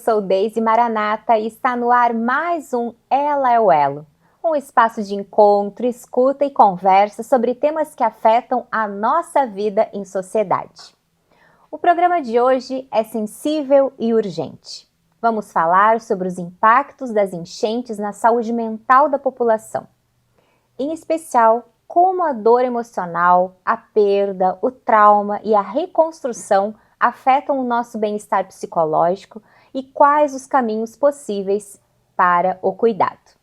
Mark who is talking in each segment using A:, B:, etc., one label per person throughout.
A: sou Deise Maranata e está no ar mais um Ela é o Elo, um espaço de encontro, escuta e conversa sobre temas que afetam a nossa vida em sociedade. O programa de hoje é sensível e urgente. Vamos falar sobre os impactos das enchentes na saúde mental da população. Em especial, como a dor emocional, a perda, o trauma e a reconstrução afetam o nosso bem-estar psicológico e quais os caminhos possíveis para o cuidado.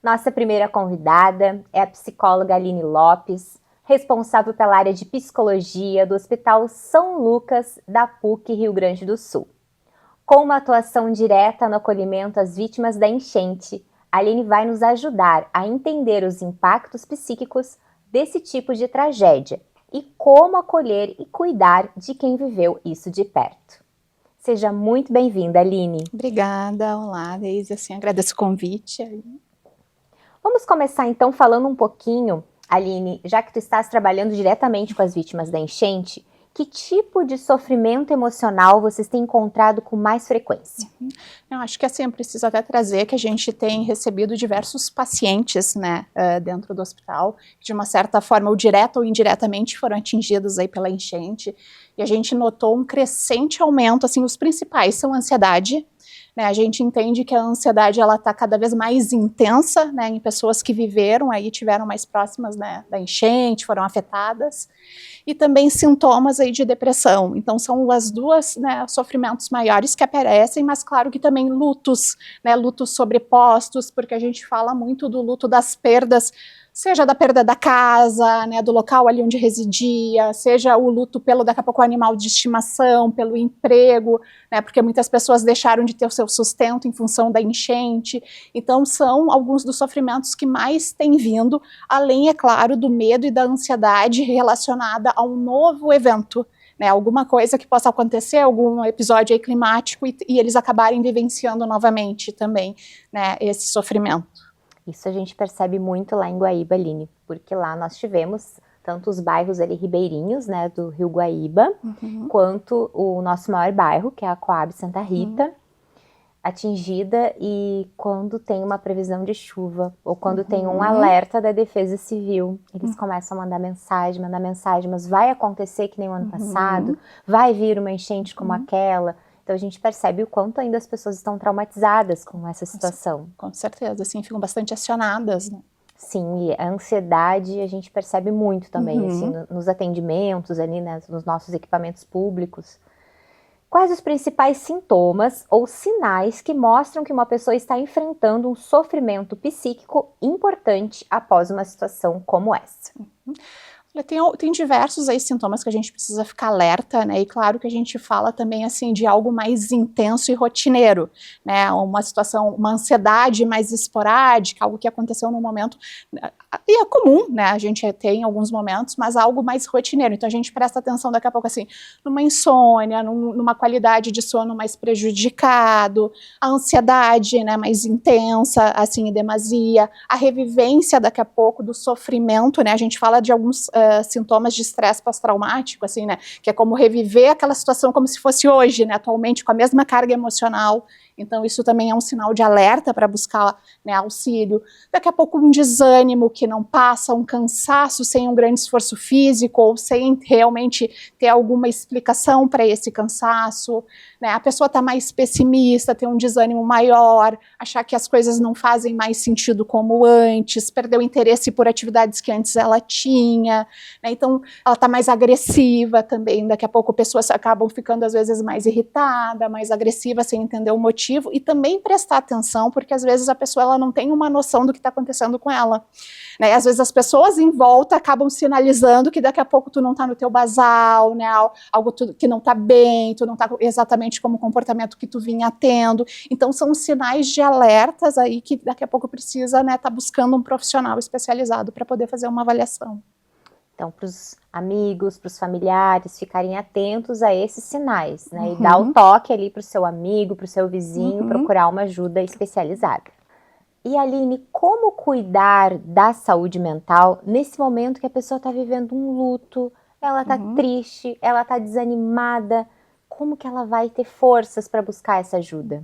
A: Nossa primeira convidada é a psicóloga Aline Lopes, responsável pela área de psicologia do Hospital São Lucas da PUC Rio Grande do Sul. Com uma atuação direta no acolhimento às vítimas da enchente, a Aline vai nos ajudar a entender os impactos psíquicos desse tipo de tragédia e como acolher e cuidar de quem viveu isso de perto. Seja muito bem-vinda, Aline.
B: Obrigada, olá, Deise, agradeço o convite.
A: Vamos começar então falando um pouquinho, Aline, já que tu estás trabalhando diretamente com as vítimas da enchente, que tipo de sofrimento emocional vocês têm encontrado com mais frequência?
B: Eu acho que eu preciso até trazer que a gente tem recebido diversos pacientes, dentro do hospital, que de uma certa forma, ou direta ou indiretamente, foram atingidos aí pela enchente, e a gente notou um crescente aumento, os principais são a ansiedade, a gente entende que a ansiedade ela está cada vez mais intensa, em pessoas que viveram aí, tiveram mais próximas, da enchente, foram afetadas, e também sintomas aí de depressão. Então são as duas, sofrimentos maiores que aparecem, mas claro que também lutos, lutos sobrepostos, porque a gente fala muito do luto das perdas, seja da perda da casa, do local ali onde residia, seja o luto pelo, daqui a pouco, animal de estimação, pelo emprego, porque muitas pessoas deixaram de ter o seu sustento em função da enchente. Então são alguns dos sofrimentos que mais têm vindo, além, é claro, do medo e da ansiedade relacionada a um novo evento, alguma coisa que possa acontecer, algum episódio aí climático e eles acabarem vivenciando novamente também, esse sofrimento.
A: Isso a gente percebe muito lá em Guaíba, Aline, porque lá nós tivemos tanto os bairros ali ribeirinhos, do Rio Guaíba, quanto o nosso maior bairro, que é a Coab Santa Rita, atingida, e quando tem uma previsão de chuva, ou quando tem um alerta da Defesa Civil, eles começam a mandar mensagem, mas vai acontecer que nem o ano passado, vai vir uma enchente como aquela. Então a gente percebe o quanto ainda as pessoas estão traumatizadas com essa situação.
B: Com certeza, ficam bastante acionadas,
A: Sim, e a ansiedade a gente percebe muito também, nos atendimentos ali, nos nossos equipamentos públicos. Quais os principais sintomas ou sinais que mostram que uma pessoa está enfrentando um sofrimento psíquico importante após uma situação como essa?
B: Tem diversos aí sintomas que a gente precisa ficar alerta, e claro que a gente fala também de algo mais intenso e rotineiro, uma situação, uma ansiedade mais esporádica, algo que aconteceu no momento, e é comum, a gente tem em alguns momentos, mas algo mais rotineiro, então a gente presta atenção daqui a pouco numa insônia, numa qualidade de sono mais prejudicado, a ansiedade, mais intensa, em demasia, a revivência daqui a pouco do sofrimento, a gente fala de alguns sintomas de estresse pós-traumático, que é como reviver aquela situação como se fosse hoje, atualmente, com a mesma carga emocional. Então isso também é um sinal de alerta para buscar auxílio. Daqui a pouco um desânimo que não passa, um cansaço sem um grande esforço físico ou sem realmente ter alguma explicação para esse cansaço, a pessoa está mais pessimista, tem um desânimo maior, achar que as coisas não fazem mais sentido como antes, perdeu interesse por atividades que antes ela tinha, então ela está mais agressiva também, daqui a pouco pessoas acabam ficando às vezes mais irritada, mais agressiva sem entender o motivo, e também prestar atenção, porque às vezes a pessoa ela não tem uma noção do que está acontecendo com ela, às vezes as pessoas em volta acabam sinalizando que daqui a pouco tu não está no teu basal, algo que não está bem, tu não está exatamente como o comportamento que tu vinha tendo, então são sinais de alertas aí que daqui a pouco precisa tá buscando um profissional especializado para poder fazer uma avaliação.
A: Então, para os amigos, para os familiares ficarem atentos a esses sinais, e dar o toque ali para o seu amigo, para o seu vizinho, procurar uma ajuda especializada. E Aline, como cuidar da saúde mental nesse momento que a pessoa está vivendo um luto, ela está triste, ela está desanimada? como que ela vai ter forças para buscar essa ajuda?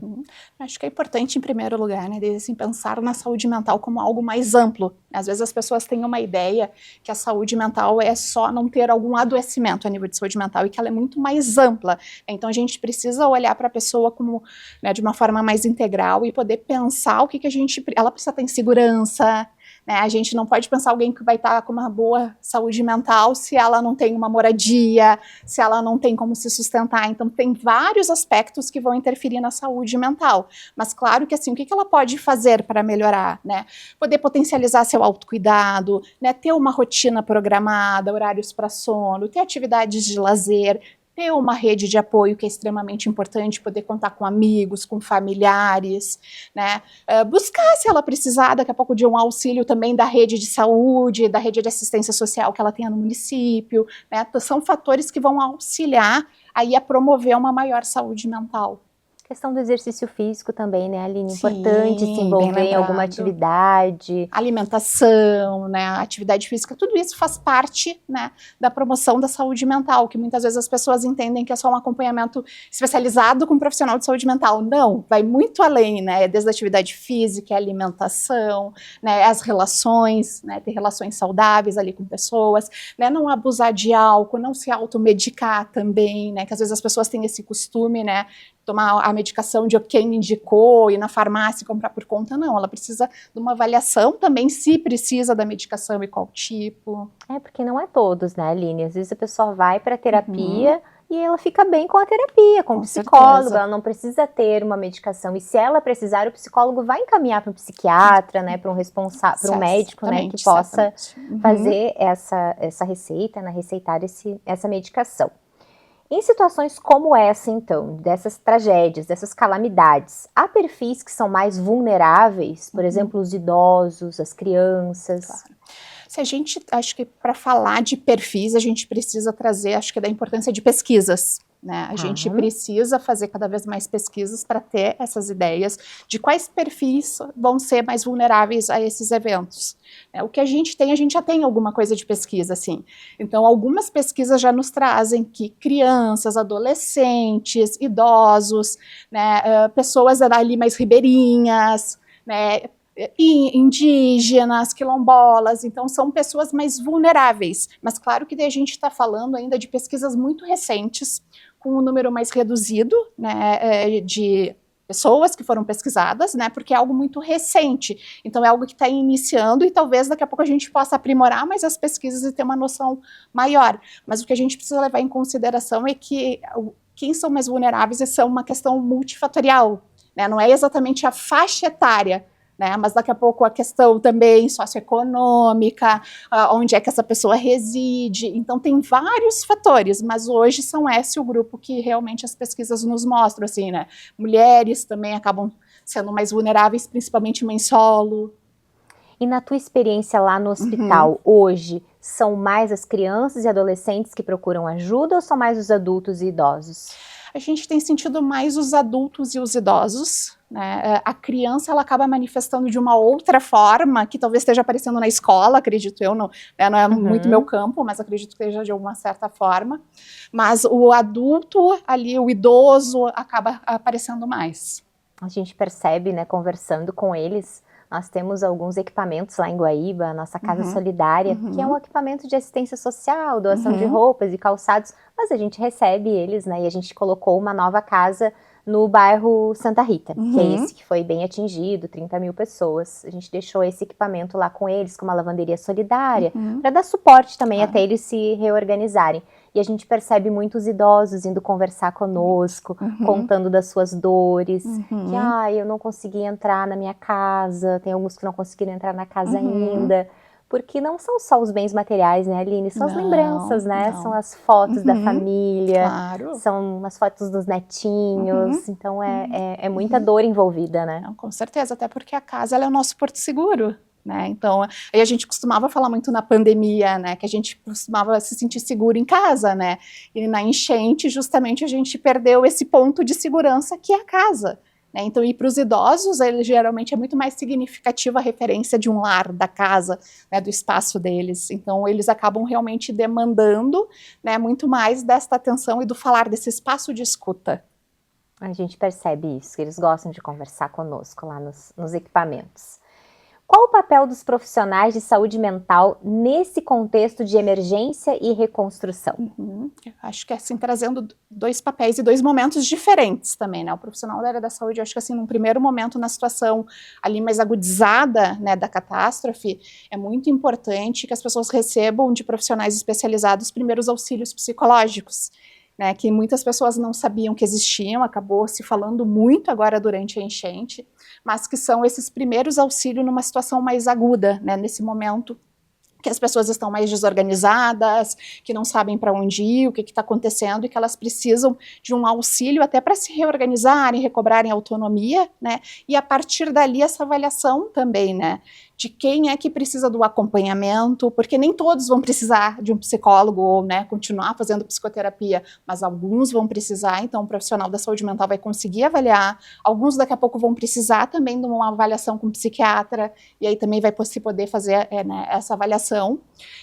B: Acho que é importante, em primeiro lugar, né, assim, pensar na saúde mental como algo mais amplo. Às vezes as pessoas têm uma ideia que a saúde mental é só não ter algum adoecimento a nível de saúde mental e que ela é muito mais ampla. Então a gente precisa olhar para a pessoa como, né, de uma forma mais integral e poder pensar o que ela precisa ter em segurança. Né, a gente não pode pensar alguém que vai estar com uma boa saúde mental se ela não tem uma moradia, se ela não tem como se sustentar. Então, tem vários aspectos que vão interferir na saúde mental. Mas, claro que, assim, o que ela pode fazer para melhorar? Né? Poder potencializar seu autocuidado, né? Ter uma rotina programada, horários para sono, ter atividades de lazer, ter uma rede de apoio que é extremamente importante, poder contar com amigos, com familiares, né? Buscar, se ela precisar, daqui a pouco, de um auxílio também da rede de saúde, da rede de assistência social que ela tenha no município, né? São fatores que vão auxiliar aí a promover uma maior saúde mental.
A: Questão do exercício físico também, né, Aline? Importante se envolver em alguma atividade.
B: Alimentação, né, atividade física, tudo isso faz parte, né, da promoção da saúde mental, que muitas vezes as pessoas entendem que é só um acompanhamento especializado com um profissional de saúde mental. Não, vai muito além, né, desde a atividade física, a alimentação, né, as relações, né, ter relações saudáveis ali com pessoas, né, não abusar de álcool, não se automedicar também, né, que às vezes as pessoas têm esse costume, né, tomar a medicação de quem indicou, ir na farmácia e comprar por conta, não. Ela precisa de uma avaliação também, se precisa da medicação e qual tipo.
A: Porque não é todos, né, Aline? Às vezes a pessoa vai para terapia e ela fica bem com a terapia, com o psicólogo, certeza. Ela não precisa ter uma medicação. E se ela precisar, o psicólogo vai encaminhar para um psiquiatra, né, para um responsável, para um médico, né, que possa fazer essa receita, né, receitar essa medicação. Em situações como essa, então, dessas tragédias, dessas calamidades, há perfis que são mais vulneráveis, por exemplo, os idosos, as crianças?
B: Claro. Se a gente, acho que para falar de perfis, a gente precisa trazer, acho que da importância de pesquisas. Né? A gente precisa fazer cada vez mais pesquisas para ter essas ideias de quais perfis vão ser mais vulneráveis a esses eventos. O que a gente já tem alguma coisa de pesquisa, assim. Então, algumas pesquisas já nos trazem que crianças, adolescentes, idosos, né, pessoas ali mais ribeirinhas, né, indígenas, quilombolas, então são pessoas mais vulneráveis. Mas claro que a gente está falando ainda de pesquisas muito recentes, com um número mais reduzido, né, de pessoas que foram pesquisadas, né, porque é algo muito recente, então é algo que está iniciando e talvez daqui a pouco a gente possa aprimorar mais as pesquisas e ter uma noção maior, mas o que a gente precisa levar em consideração é que quem são mais vulneráveis é uma questão multifatorial, né, não é exatamente a faixa etária, né, mas daqui a pouco a questão também socioeconômica, onde é que essa pessoa reside, então tem vários fatores, mas hoje são esse o grupo que realmente as pesquisas nos mostram, assim, né, mulheres também acabam sendo mais vulneráveis, principalmente mãe solo.
A: E na tua experiência lá no hospital, hoje, são mais as crianças e adolescentes que procuram ajuda ou são mais os adultos e idosos?
B: A gente tem sentido mais os adultos e os idosos, né? A criança ela acaba manifestando de uma outra forma, que talvez esteja aparecendo na escola, acredito eu, não é muito meu campo, mas acredito que esteja de alguma certa forma. Mas o adulto ali, o idoso, acaba aparecendo mais.
A: A gente percebe, né, conversando com eles, nós temos alguns equipamentos lá em Guaíba, a nossa Casa Solidária, que é um equipamento de assistência social, doação de roupas e calçados, mas a gente recebe eles, né, e a gente colocou uma nova casa no bairro Santa Rita, que é esse que foi bem atingido, 30 mil pessoas. A gente deixou esse equipamento lá com eles, com uma lavanderia solidária, para dar suporte também até eles se reorganizarem. E a gente percebe muitos idosos indo conversar conosco, contando das suas dores, que eu não consegui entrar na minha casa, tem alguns que não conseguiram entrar na casa ainda, porque não são só os bens materiais, né, Aline? São as lembranças, né? São as fotos da família, são as fotos dos netinhos, então é muita dor envolvida, né?
B: Não, com certeza, até porque a casa ela é o nosso porto seguro. Né? Então, aí a gente costumava falar muito na pandemia, né, que a gente costumava se sentir seguro em casa, né, e na enchente justamente a gente perdeu esse ponto de segurança que é a casa, né? Então, e para os idosos, ele geralmente é muito mais significativa a referência de um lar, da casa, né, do espaço deles. Então, eles acabam realmente demandando, né, muito mais desta atenção e do falar desse espaço de escuta.
A: A gente percebe isso, que eles gostam de conversar conosco lá nos equipamentos. Qual o papel dos profissionais de saúde mental nesse contexto de emergência e reconstrução?
B: Eu acho que assim, trazendo dois papéis e dois momentos diferentes também, né? O profissional da área da saúde, eu acho que assim, num primeiro momento, na situação ali mais agudizada, né, da catástrofe, é muito importante que as pessoas recebam de profissionais especializados primeiros auxílios psicológicos, né, que muitas pessoas não sabiam que existiam, acabou se falando muito agora durante a enchente, mas que são esses primeiros auxílios numa situação mais aguda, né, nesse momento que as pessoas estão mais desorganizadas, que não sabem para onde ir, o que está acontecendo, e que elas precisam de um auxílio até para se reorganizarem, recobrarem autonomia, né, e a partir dali essa avaliação também, né, de quem é que precisa do acompanhamento, porque nem todos vão precisar de um psicólogo ou, né, continuar fazendo psicoterapia, mas alguns vão precisar, então o profissional da saúde mental vai conseguir avaliar, alguns daqui a pouco vão precisar também de uma avaliação com um psiquiatra, e aí também vai se poder fazer né, essa avaliação,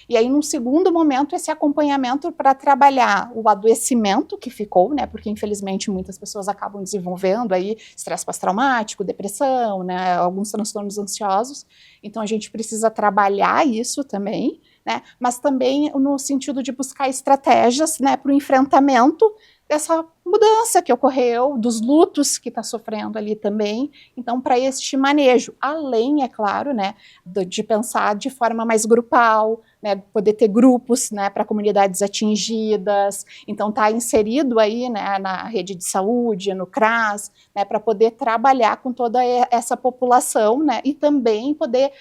B: e aí num segundo momento esse acompanhamento para trabalhar o adoecimento que ficou, né, porque infelizmente muitas pessoas acabam desenvolvendo aí estresse pós-traumático, depressão, né, alguns transtornos ansiosos. Então, a gente precisa trabalhar isso também, né? Mas também no sentido de buscar estratégias, né, para o enfrentamento dessa mudança que ocorreu, dos lutos que está sofrendo ali também. Então, para este manejo, além, é claro, né, de pensar de forma mais grupal, né, poder ter grupos, né, para comunidades atingidas, então tá inserido aí, né, na rede de saúde, no CRAS, né, para poder trabalhar com toda essa população, né, e também poder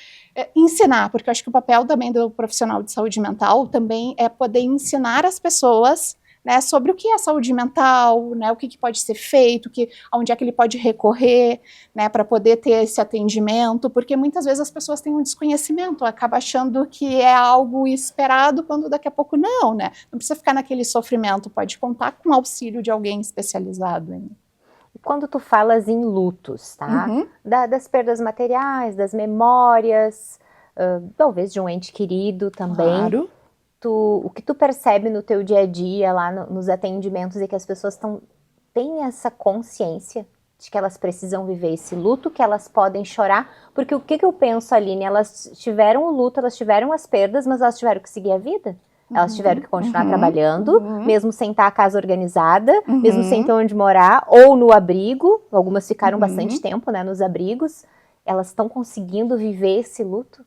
B: ensinar, porque eu acho que o papel também do profissional de saúde mental também é poder ensinar as pessoas, né, sobre o que é saúde mental, né, o que pode ser feito, onde é que ele pode recorrer, né, para poder ter esse atendimento, porque muitas vezes as pessoas têm um desconhecimento, acaba achando que é algo esperado, quando daqui a pouco não, né, não precisa ficar naquele sofrimento, pode contar com o auxílio de alguém especializado.
A: Quando tu falas em lutos, tá, das perdas materiais, das memórias, talvez de um ente querido também,
B: claro.
A: O que tu percebe no teu dia a dia, lá nos atendimentos, é que as pessoas têm essa consciência de que elas precisam viver esse luto, que elas podem chorar, porque o que eu penso, Aline, elas tiveram o luto, elas tiveram as perdas, mas elas tiveram que seguir a vida. Elas tiveram que continuar trabalhando, mesmo sem estar a casa organizada, mesmo sem ter onde morar, ou no abrigo, algumas ficaram bastante tempo, né, nos abrigos. Elas estão conseguindo viver esse luto?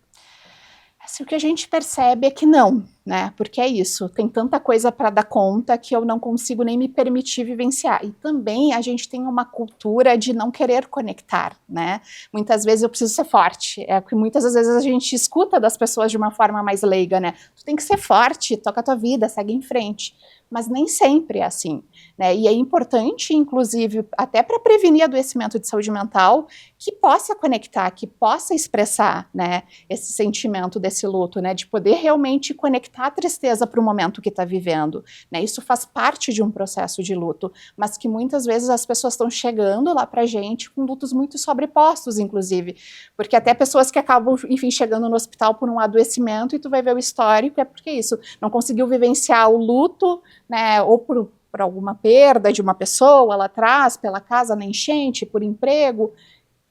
B: Assim, o que a gente percebe é que não, né, porque é isso, tem tanta coisa para dar conta que eu não consigo nem me permitir vivenciar, e também a gente tem uma cultura de não querer conectar, né, muitas vezes eu preciso ser forte, é que muitas vezes a gente escuta das pessoas de uma forma mais leiga, né, tu tem que ser forte, toca a tua vida, segue em frente, mas nem sempre é assim, né, e é importante, inclusive, até para prevenir adoecimento de saúde mental, que possa conectar, que possa expressar, né, esse sentimento desse luto, né, de poder realmente conectar a tristeza para o momento que está vivendo, né, isso faz parte de um processo de luto, mas que muitas vezes as pessoas estão chegando lá para a gente com lutos muito sobrepostos, inclusive, porque até pessoas que acabam, enfim, chegando no hospital por um adoecimento, e tu vai ver o histórico, é porque isso, não conseguiu vivenciar o luto, né, ou por alguma perda de uma pessoa lá atrás, pela casa na enchente, por emprego,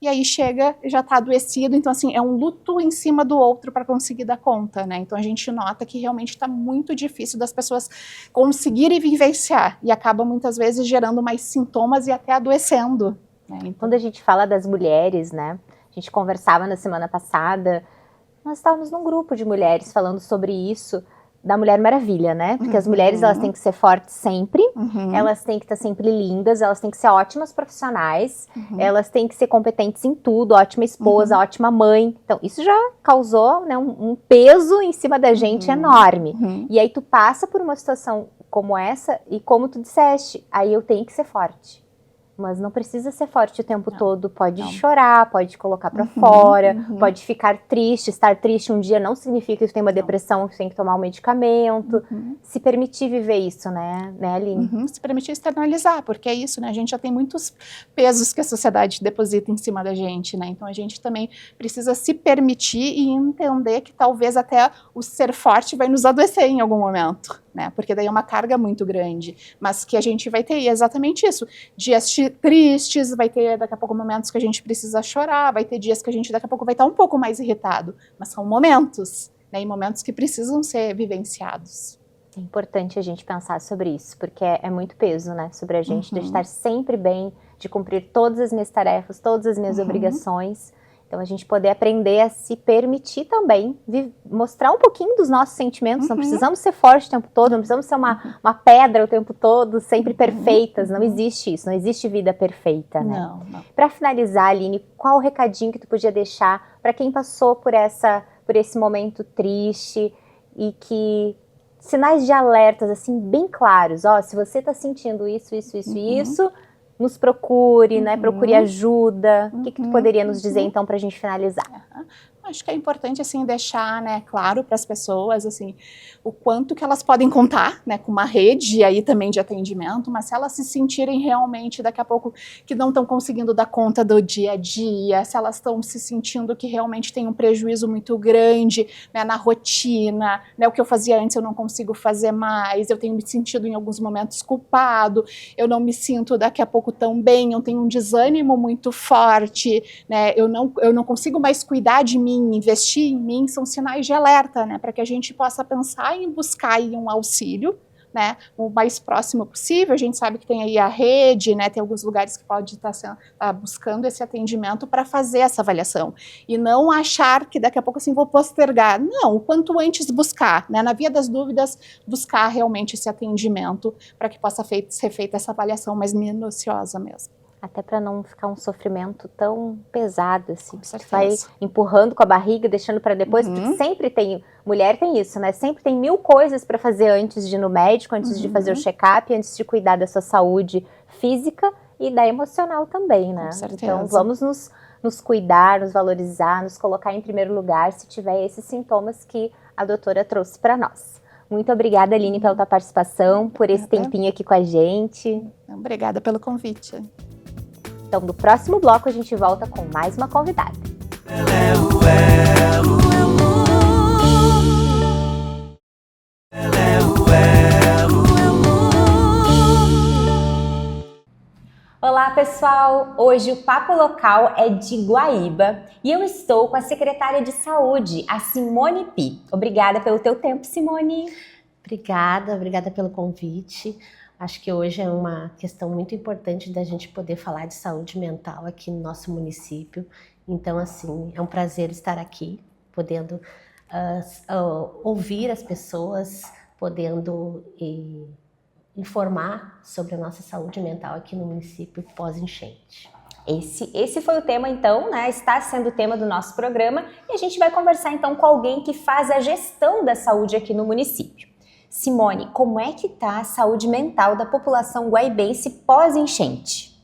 B: e aí chega e já está adoecido, então assim, é um luto em cima do outro para conseguir dar conta, né, então a gente nota que realmente está muito difícil das pessoas conseguirem vivenciar, e acaba muitas vezes gerando mais sintomas e até adoecendo, né. Então,
A: quando a gente fala das mulheres, né, a gente conversava na semana passada, nós estávamos num grupo de mulheres falando sobre isso, da Mulher Maravilha, né? Porque as mulheres, elas têm que ser fortes sempre, elas têm que estar sempre lindas, elas têm que ser ótimas profissionais, elas têm que ser competentes em tudo, ótima esposa, ótima mãe. Então, isso já causou, né, um peso em cima da gente enorme. E aí tu passa por uma situação como essa e como tu disseste, aí eu tenho que ser forte. mas não precisa ser forte o tempo todo, pode
B: não.
A: chorar, pode colocar pra fora, pode ficar triste. Estar triste um dia não significa que tem uma depressão, que tem que tomar um medicamento. Se permitir viver isso, né Aline?
B: Se permitir externalizar, porque é isso, né? A gente já tem muitos pesos que a sociedade deposita em cima da gente, né? Então a gente também precisa se permitir e entender que talvez até o ser forte vai nos adoecer em algum momento, né? Porque daí é uma carga muito grande, mas que a gente vai ter exatamente isso, dias tristes, vai ter daqui a pouco momentos que a gente precisa chorar, vai ter dias que a gente daqui a pouco vai estar um pouco mais irritado, mas são momentos, né? E momentos que precisam ser vivenciados.
A: É importante a gente pensar sobre isso, porque é muito peso, né, sobre a gente, de estar sempre bem, de cumprir todas as minhas tarefas, todas as minhas obrigações. Então, a gente poder aprender a se permitir também, mostrar um pouquinho dos nossos sentimentos. Não precisamos ser fortes o tempo todo, não precisamos ser uma pedra o tempo todo, sempre perfeitas. Não existe isso, não existe vida perfeita, né?
B: Não.
A: Para finalizar, Aline, qual o recadinho que tu podia deixar para quem passou por esse momento triste e que... sinais de alertas, assim, bem claros. Ó, se você tá sentindo isso, nos procure, né? Procure ajuda. O que tu poderia nos dizer, então, pra gente finalizar?
B: Acho que é importante, assim, deixar, né, claro para as pessoas, assim, o quanto que elas podem contar, né, com uma rede aí também de atendimento, mas se elas se sentirem realmente, daqui a pouco, que não estão conseguindo dar conta do dia a dia, se elas estão se sentindo que realmente tem um prejuízo muito grande, né, na rotina, né, o que eu fazia antes eu não consigo fazer mais, eu tenho me sentido em alguns momentos culpado, eu não me sinto daqui a pouco tão bem, eu tenho um desânimo muito forte, né, eu não consigo mais cuidar de mim, investir em mim, são sinais de alerta, né, para que a gente possa pensar em buscar aí um auxílio, né, o mais próximo possível. A gente sabe que tem aí a rede, né, tem alguns lugares que pode estar buscando esse atendimento para fazer essa avaliação, e não achar que daqui a pouco assim vou postergar, não, o quanto antes buscar, né, na via das dúvidas, buscar realmente esse atendimento para que possa ser feita essa avaliação mais minuciosa mesmo.
A: Até para não ficar um sofrimento tão pesado, assim, que vai empurrando com a barriga, deixando para depois, porque sempre tem, mulher tem isso, né? Sempre tem 1000 coisas para fazer antes de ir no médico, antes de fazer o check-up, antes de cuidar da sua saúde física e da emocional também, né? Então vamos nos cuidar, nos valorizar, nos colocar em primeiro lugar se tiver esses sintomas que a doutora trouxe para nós. Muito obrigada, Aline, pela tua participação, por esse tempinho aqui com a gente.
B: Obrigada pelo convite.
A: Então, no próximo bloco, a gente volta com mais uma convidada. Olá, pessoal! Hoje o Papo Local é de Guaíba e eu estou com a secretária de Saúde, a Simone Pi. Obrigada pelo teu tempo, Simone.
C: Obrigada pelo convite. Acho que hoje é uma questão muito importante da gente poder falar de saúde mental aqui no nosso município. Então, assim, é um prazer estar aqui, podendo ouvir as pessoas, podendo informar sobre a nossa saúde mental aqui no município pós-enchente.
A: Esse foi o tema, então, né? Está sendo o tema do nosso programa e a gente vai conversar, então, com alguém que faz a gestão da saúde aqui no município. Simone, como é que está a saúde mental da população guaibense pós-enchente?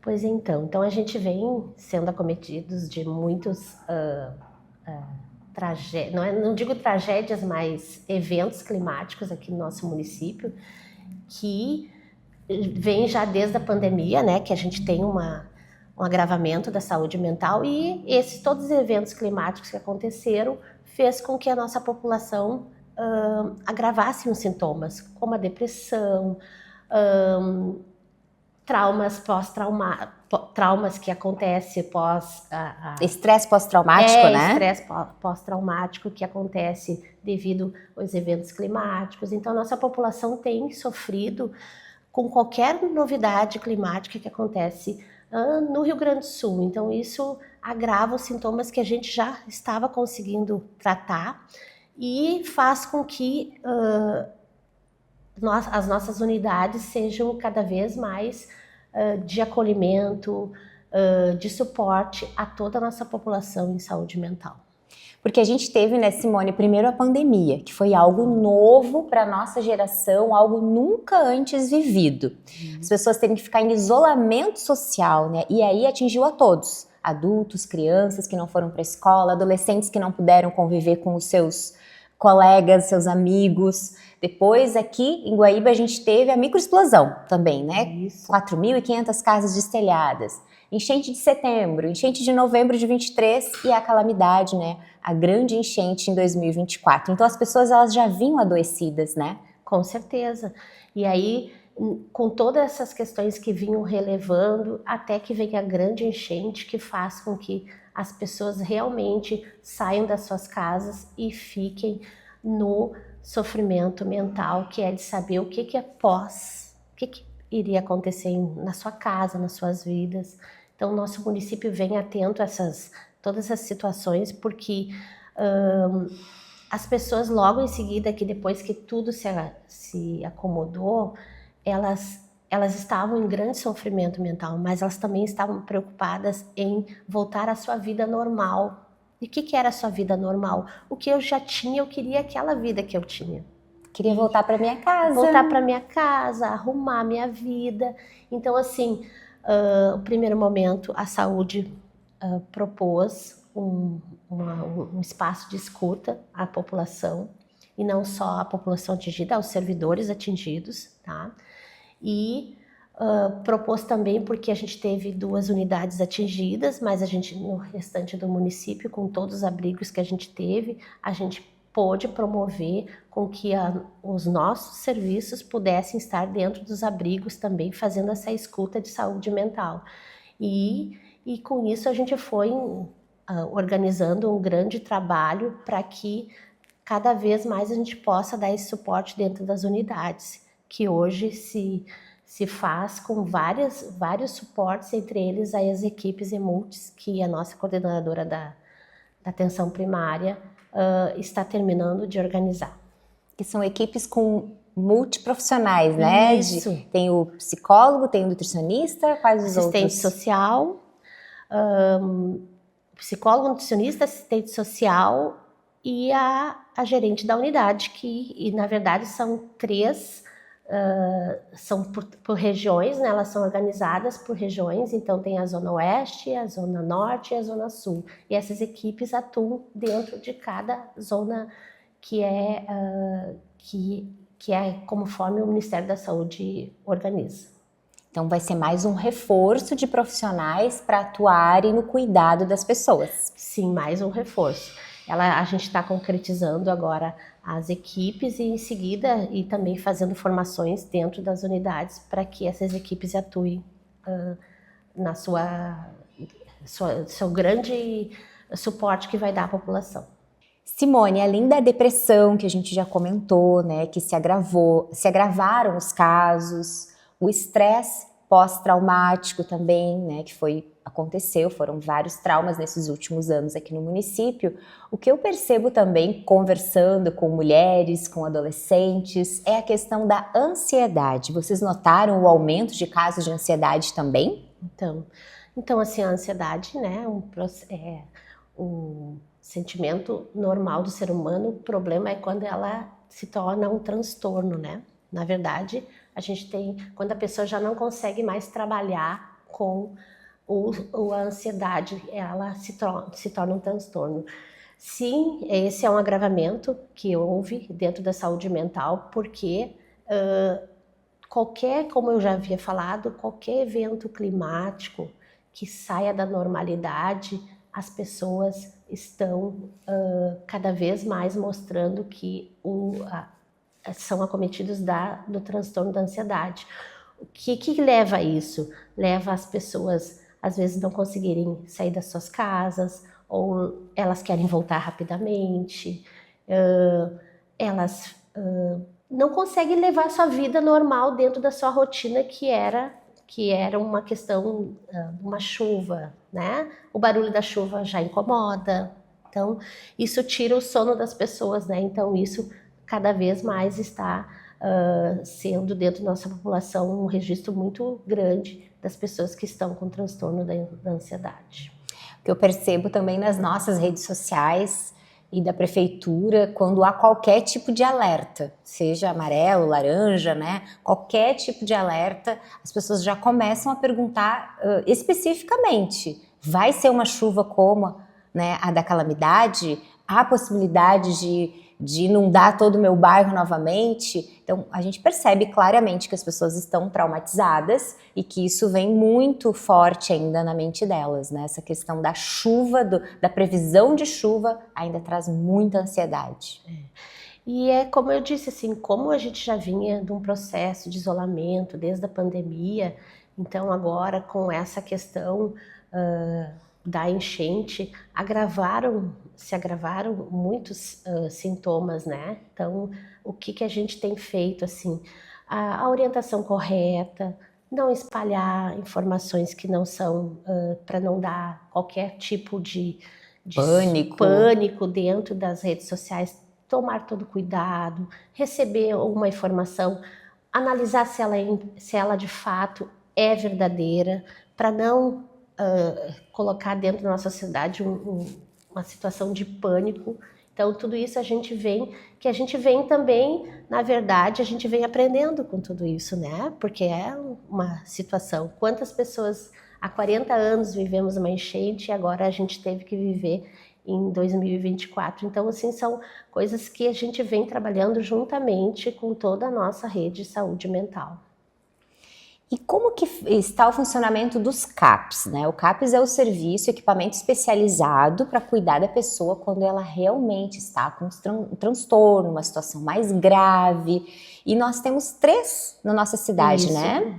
C: Pois então a gente vem sendo acometidos de muitos, não digo tragédias, mas eventos climáticos aqui no nosso município, que vem já desde a pandemia, né, que a gente tem um agravamento da saúde mental, e todos os eventos climáticos que aconteceram fez com que a nossa população agravassem os sintomas, como a depressão, traumas que acontecem pós...
A: Estresse pós-traumático, né?
C: Estresse pós-traumático que acontece devido aos eventos climáticos. Então, a nossa população tem sofrido com qualquer novidade climática que acontece no Rio Grande do Sul. Então, isso agrava os sintomas que a gente já estava conseguindo tratar, e faz com que as nossas unidades sejam cada vez mais de acolhimento, de suporte a toda a nossa população em saúde mental.
A: Porque a gente teve, né, Simone, primeiro a pandemia, que foi algo novo para nossa geração, algo nunca antes vivido. As pessoas têm que ficar em isolamento social, né? E aí atingiu a todos. Adultos, crianças que não foram para a escola, adolescentes que não puderam conviver com os seus colegas, seus amigos. Depois, aqui em Guaíba, a gente teve a microexplosão também, né? 4.500 casas destelhadas. Enchente de setembro, enchente de novembro de 23 e a calamidade, né? A grande enchente em 2024. Então, as pessoas, elas já vinham adoecidas, né?
C: Com certeza. E aí, com todas essas questões que vinham relevando, até que vem a grande enchente que faz com que as pessoas realmente saiam das suas casas e fiquem no sofrimento mental, que é de saber o que é pós, o que iria acontecer na sua casa, nas suas vidas. Então, nosso município vem atento a todas essas situações, porque as pessoas logo em seguida, que depois que tudo se acomodou, elas estavam em grande sofrimento mental, mas elas também estavam preocupadas em voltar à sua vida normal. E o que era a sua vida normal? O que eu já tinha, eu queria aquela vida que eu tinha.
A: Queria voltar para minha casa.
C: Voltar para minha casa, arrumar minha vida. Então, assim, no primeiro momento, a saúde propôs um espaço de escuta à população, e não só à população atingida, aos servidores atingidos, tá? E propôs também, porque a gente teve 2 unidades atingidas, mas a gente, no restante do município, com todos os abrigos que a gente teve, a gente pôde promover com que os nossos serviços pudessem estar dentro dos abrigos também, fazendo essa escuta de saúde mental. E com isso a gente foi organizando um grande trabalho para que cada vez mais a gente possa dar esse suporte dentro das unidades, que hoje se faz com vários suportes, entre eles as equipes EMULTIS, que a nossa coordenadora da atenção primária está terminando de organizar.
A: Que são equipes com multiprofissionais, né?
C: Isso.
A: Tem o psicólogo, tem o nutricionista, quais os outros?
C: Assistente social, psicólogo, nutricionista, assistente social e a gerente da unidade, que na verdade são 3, são por regiões, né? Elas são organizadas por regiões, então tem a Zona Oeste, a Zona Norte e a Zona Sul. E essas equipes atuam dentro de cada zona que é conforme o Ministério da Saúde organiza.
A: Então vai ser mais um reforço de profissionais para atuarem no cuidado das pessoas.
C: Sim, mais um reforço. A gente está concretizando agora as equipes e em seguida e também fazendo formações dentro das unidades para que essas equipes atuem na seu grande suporte que vai dar à população.
A: Simone, além da depressão que a gente já comentou, né, que se agravaram os casos, o estresse pós-traumático também, né, que aconteceu, foram vários traumas nesses últimos anos aqui no município. O que eu percebo também, conversando com mulheres, com adolescentes, é a questão da ansiedade. Vocês notaram o aumento de casos de ansiedade também?
C: Então assim, a ansiedade, né, é um sentimento normal do ser humano. O problema é quando ela se torna um transtorno, né? Na verdade, a gente tem, quando a pessoa já não consegue mais trabalhar com a ansiedade, ela se torna um transtorno. Sim, esse é um agravamento que houve dentro da saúde mental, porque como eu já havia falado, qualquer evento climático que saia da normalidade, as pessoas estão cada vez mais mostrando que são acometidos do transtorno da ansiedade. O que leva a isso? Leva as pessoas, às vezes, não conseguirem sair das suas casas, ou elas querem voltar rapidamente, elas não conseguem levar a sua vida normal dentro da sua rotina, que era uma questão de uma chuva, né? O barulho da chuva já incomoda, então isso tira o sono das pessoas, né? Então isso cada vez mais está sendo dentro da nossa população um registro muito grande das pessoas que estão com transtorno da ansiedade.
A: O que eu percebo também nas nossas redes sociais, e da prefeitura quando há qualquer tipo de alerta, seja amarelo, laranja, né? Qualquer tipo de alerta, as pessoas já começam a perguntar especificamente, vai ser uma chuva como, né, a da calamidade? Há possibilidade de inundar todo o meu bairro novamente? Então, a gente percebe claramente que as pessoas estão traumatizadas e que isso vem muito forte ainda na mente delas, né? Essa questão da chuva, da previsão de chuva, ainda traz muita ansiedade.
C: E é como eu disse, assim, como a gente já vinha de um processo de isolamento desde a pandemia, então agora com essa questão da enchente, se agravaram muitos sintomas, né? Então, o que a gente tem feito, assim, a orientação correta, não espalhar informações que não são, para não dar qualquer tipo de pânico dentro das redes sociais, tomar todo cuidado, receber uma informação, analisar se ela de fato é verdadeira, para não colocar dentro da nossa sociedade uma situação de pânico. Então, tudo isso a gente vem também, na verdade, a gente vem aprendendo com tudo isso, né? Porque é uma situação. Quantas pessoas há 40 anos vivemos uma enchente e agora a gente teve que viver em 2024. Então, assim, são coisas que a gente vem trabalhando juntamente com toda a nossa rede de saúde mental.
A: E como que está o funcionamento dos CAPs, né? O CAPs é o serviço, equipamento especializado para cuidar da pessoa quando ela realmente está com um transtorno, uma situação mais grave. E nós temos 3 na nossa cidade,
C: Isso,
A: né?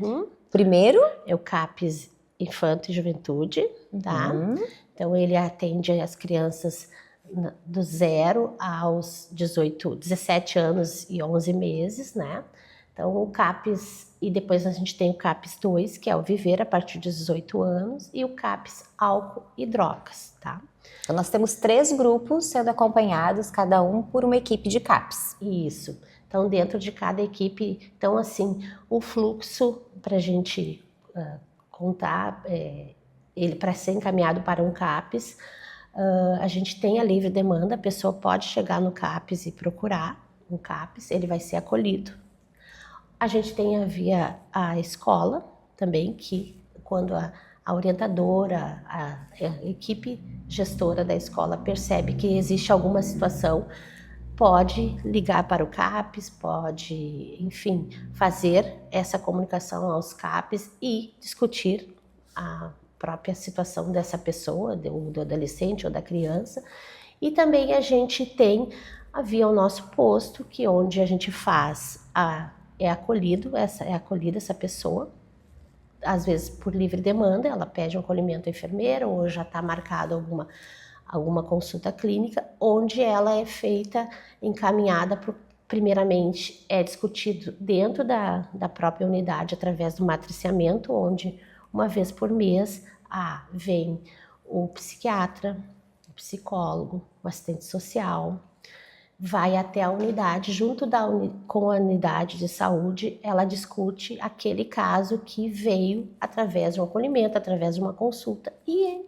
A: Primeiro
C: é o CAPs Infanto e Juventude, tá? Então ele atende as crianças do 0 aos 17 anos e 11 meses, né? Então o CAPs, e depois a gente tem o CAPs 2, que é o Viver a partir de 18 anos, e o CAPs Álcool e Drogas, tá?
A: Então nós temos 3 grupos sendo acompanhados, cada um por uma equipe de CAPs.
C: Isso. Então dentro de cada equipe, então assim, o fluxo para a gente contar, ele para ser encaminhado para um CAPs, a gente tem a livre demanda, a pessoa pode chegar no CAPs e procurar um CAPs, ele vai ser acolhido. A gente tem a escola também, que quando a orientadora, a equipe gestora da escola percebe que existe alguma situação, pode ligar para o CAPs, pode, enfim, fazer essa comunicação aos CAPs e discutir a própria situação dessa pessoa, do adolescente ou da criança. E também a gente tem via o nosso posto, que onde a gente faz é acolhida essa pessoa, às vezes por livre demanda, ela pede um acolhimento à enfermeira ou já está marcada alguma consulta clínica, onde ela é feita, encaminhada, primeiramente é discutido dentro da própria unidade através do matriciamento, onde uma vez por mês vem o psiquiatra, o psicólogo, o assistente social, vai até a unidade, junto com a unidade de saúde, ela discute aquele caso que veio através de um acolhimento, através de uma consulta, e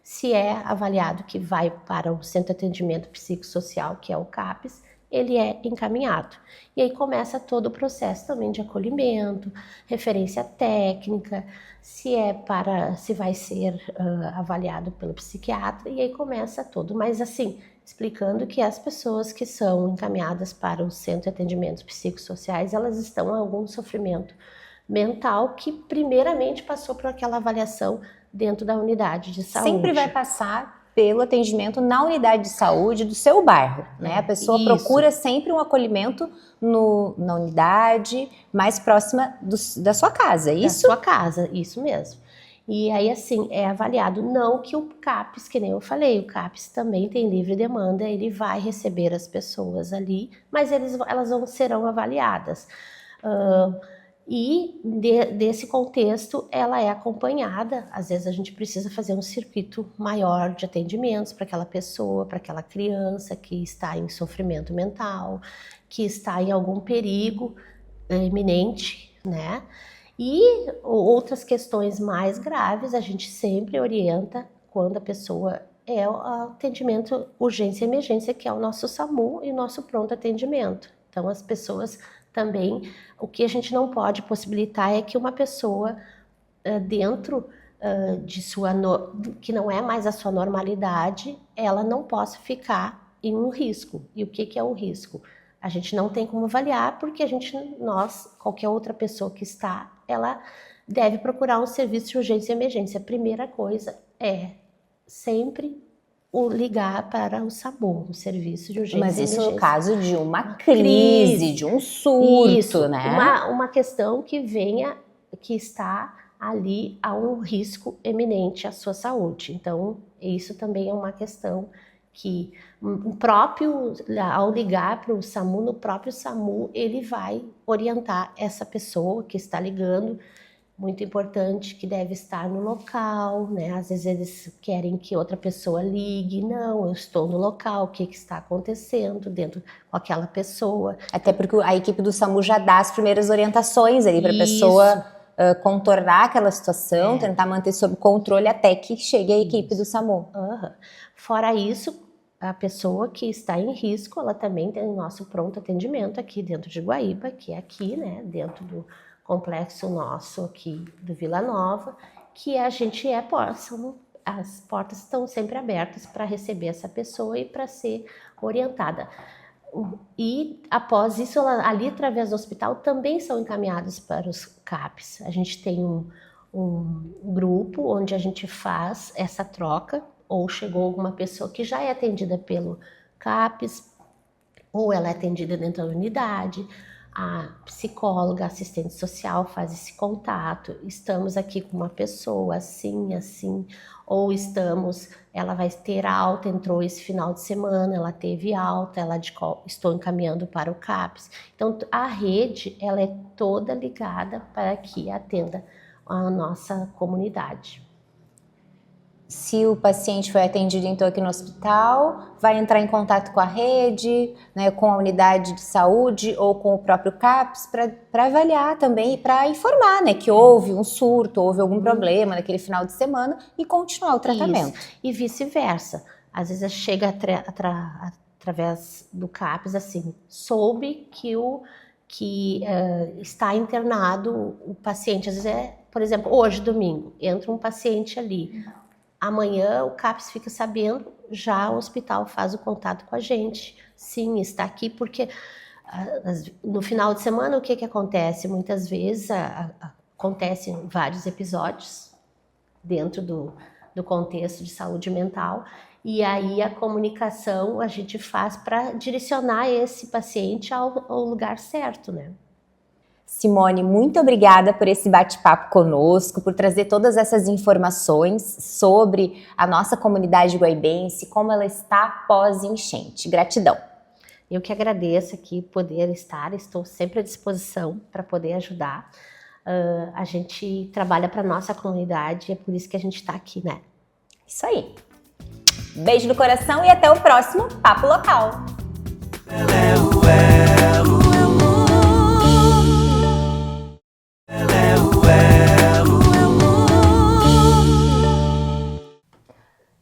C: se é avaliado que vai para o Centro de Atendimento Psicossocial, que é o CAPs, ele é encaminhado. E aí começa todo o processo também de acolhimento, referência técnica, se vai ser avaliado pelo psiquiatra, e aí começa todo, mas assim, explicando que as pessoas que são encaminhadas para o Centro de Atendimentos Psicossociais, elas estão em algum sofrimento mental que primeiramente passou por aquela avaliação dentro da unidade de saúde.
A: Sempre vai passar pelo atendimento na unidade de saúde do seu bairro, né? A pessoa procura sempre um acolhimento na unidade mais próxima da sua casa, é isso?
C: Da sua casa, isso mesmo. E aí, assim, é avaliado, não que o CAPs, que nem eu falei, o CAPs também tem livre demanda, ele vai receber as pessoas ali, mas elas serão avaliadas. E desse contexto, ela é acompanhada, às vezes a gente precisa fazer um circuito maior de atendimentos para aquela pessoa, para aquela criança que está em sofrimento mental, que está em algum perigo iminente, né? E outras questões mais graves, a gente sempre orienta quando a pessoa é o atendimento urgência e emergência, que é o nosso SAMU e o nosso pronto atendimento. Então, as pessoas também, o que a gente não pode possibilitar é que uma pessoa dentro de que não é mais a sua normalidade, ela não possa ficar em um risco. E o que é o risco? A gente não tem como avaliar, porque qualquer outra pessoa que está, ela deve procurar um serviço de urgência e emergência. A primeira coisa é sempre ligar para o SAMU, o serviço de urgência e emergência.
A: Mas isso no caso de uma crise, de um surto,
C: isso,
A: né?
C: Uma questão que está ali a um risco eminente à sua saúde. Então, isso também é uma questão que ao ligar para o SAMU, no próprio SAMU, ele vai orientar essa pessoa que está ligando. Muito importante, que deve estar no local, né? Às vezes eles querem que outra pessoa ligue. Não, eu estou no local, o que está acontecendo dentro com aquela pessoa.
A: Até porque a equipe do SAMU já dá as primeiras orientações ali para a pessoa contornar aquela situação, tentar manter sob controle até que chegue a equipe do SAMU.
C: Fora isso, a pessoa que está em risco, ela também tem o nosso pronto atendimento aqui dentro de Guaíba, que é aqui, né? Dentro do complexo nosso aqui do Vila Nova, que a gente as portas estão sempre abertas para receber essa pessoa e para ser orientada. E após isso, ali através do hospital também são encaminhados para os CAPs. A gente tem um grupo onde a gente faz essa troca, ou chegou alguma pessoa que já é atendida pelo CAPs, ou ela é atendida dentro da unidade, a psicóloga, a assistente social faz esse contato, estamos aqui com uma pessoa assim, ou ela vai ter alta, entrou esse final de semana, ela teve alta, estou encaminhando para o CAPS. Então, a rede, ela é toda ligada para que atenda a nossa comunidade.
A: Se o paciente foi atendido então aqui no hospital, vai entrar em contato com a rede, né, com a unidade de saúde ou com o próprio CAPS para avaliar também e para informar, né, que houve um surto, houve algum problema naquele final de semana e continuar o tratamento.
C: Isso. E vice-versa. Às vezes chega através do CAPS assim, soube que está internado o paciente. Às vezes por exemplo, hoje, domingo, entra um paciente ali. Amanhã o CAPS fica sabendo, já o hospital faz o contato com a gente. Sim, está aqui, porque no final de semana o que acontece? Muitas vezes acontecem vários episódios dentro do contexto de saúde mental, e aí a comunicação a gente faz para direcionar esse paciente ao lugar certo, né?
A: Simone, muito obrigada por esse bate-papo conosco, por trazer todas essas informações sobre a nossa comunidade guaibense, como ela está pós-enchente. Gratidão.
C: Eu que agradeço aqui poder estou sempre à disposição para poder ajudar. A gente trabalha para a nossa comunidade, é por isso que a gente está aqui, né?
A: Isso aí. Beijo no coração e até o próximo Papo Local.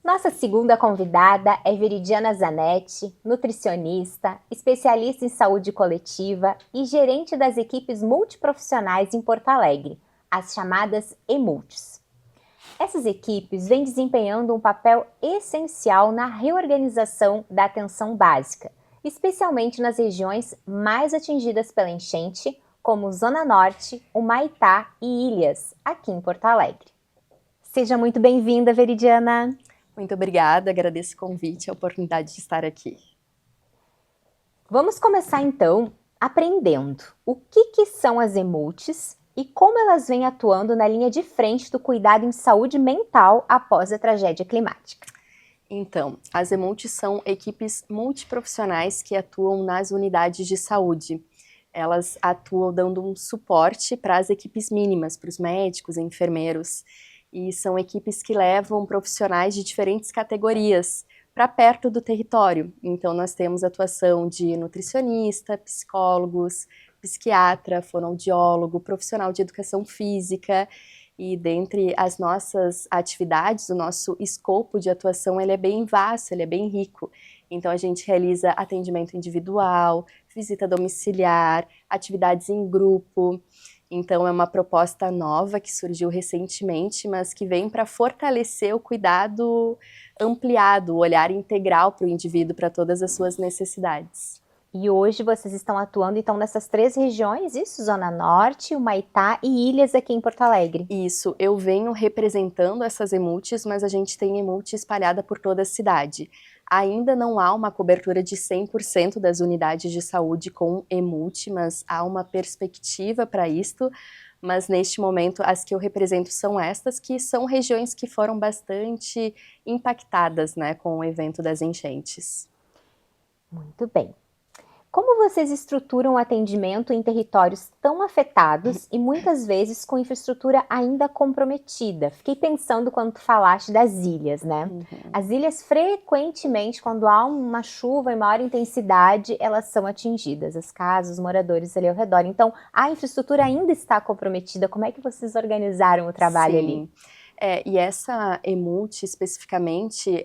A: Nossa segunda convidada é Veridiana Zanetti, nutricionista, especialista em saúde coletiva e gerente das equipes multiprofissionais em Porto Alegre, as chamadas EMultis. Essas equipes vêm desempenhando um papel essencial na reorganização da atenção básica, especialmente nas regiões mais atingidas pela enchente, como Zona Norte, Humaitá e Ilhas, aqui em Porto Alegre. Seja muito bem-vinda, Veridiana!
D: Muito obrigada, agradeço o convite e a oportunidade de estar aqui.
A: Vamos começar então aprendendo o que são as EMultis e como elas vêm atuando na linha de frente do cuidado em saúde mental após a tragédia climática.
D: Então, as EMultis são equipes multiprofissionais que atuam nas unidades de saúde. Elas atuam dando um suporte para as equipes mínimas, para os médicos e enfermeiros. E são equipes que levam profissionais de diferentes categorias para perto do território. Então, nós temos atuação de nutricionista, psicólogos, psiquiatra, fonoaudiólogo, profissional de educação física e dentre as nossas atividades, o nosso escopo de atuação, ele é bem vasto, ele é bem rico. Então, a gente realiza atendimento individual, visita domiciliar, atividades em grupo. Então, é uma proposta nova que surgiu recentemente, mas que vem para fortalecer o cuidado ampliado, o olhar integral para o indivíduo, para todas as suas necessidades.
A: E hoje vocês estão atuando então nessas 3 regiões, isso? Zona Norte, Humaitá e Ilhas aqui em Porto Alegre.
D: Isso, eu venho representando essas EMUTs, mas a gente tem EMUT espalhada por toda a cidade. Ainda não há uma cobertura de 100% das unidades de saúde com EMUT, mas há uma perspectiva para isto. Mas neste momento as que eu represento são estas, que são regiões que foram bastante impactadas, né, com o evento das enchentes.
A: Muito bem. Como vocês estruturam o atendimento em territórios tão afetados e muitas vezes com infraestrutura ainda comprometida? Fiquei pensando quando tu falaste das ilhas, né? As ilhas frequentemente, quando há uma chuva em maior intensidade, elas são atingidas, as casas, os moradores ali ao redor. Então, a infraestrutura ainda está comprometida. Como é que vocês organizaram o trabalho ali?
D: E essa EMUT especificamente,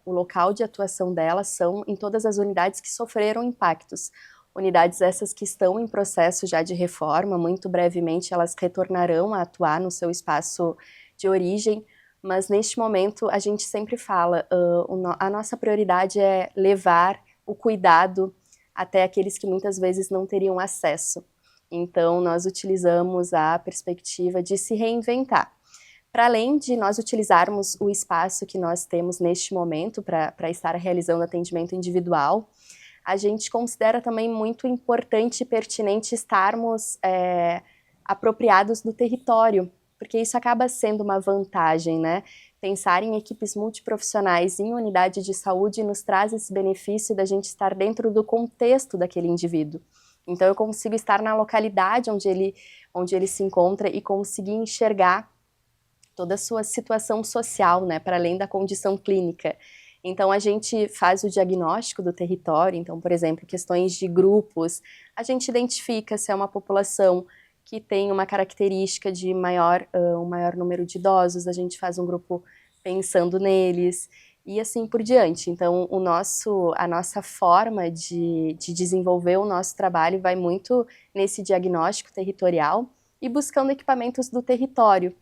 D: o local de atuação dela são em todas as unidades que sofreram impactos. Unidades essas que estão em processo já de reforma, muito brevemente elas retornarão a atuar no seu espaço de origem, mas neste momento a gente sempre fala, a nossa prioridade é levar o cuidado até aqueles que muitas vezes não teriam acesso. Então nós utilizamos a perspectiva de se reinventar. Para além de nós utilizarmos o espaço que nós temos neste momento para estar realizando atendimento individual, a gente considera também muito importante e pertinente estarmos apropriados do território, porque isso acaba sendo uma vantagem, né? Pensar em equipes multiprofissionais em unidade de saúde nos traz esse benefício da gente estar dentro do contexto daquele indivíduo. Então eu consigo estar na localidade onde ele se encontra e conseguir enxergar toda a sua situação social, né, para além da condição clínica. Então, a gente faz o diagnóstico do território, então, por exemplo, questões de grupos, a gente identifica se é uma população que tem uma característica de um maior número de idosos, a gente faz um grupo pensando neles, e assim por diante. Então, a nossa forma de desenvolver o nosso trabalho vai muito nesse diagnóstico territorial e buscando equipamentos do território,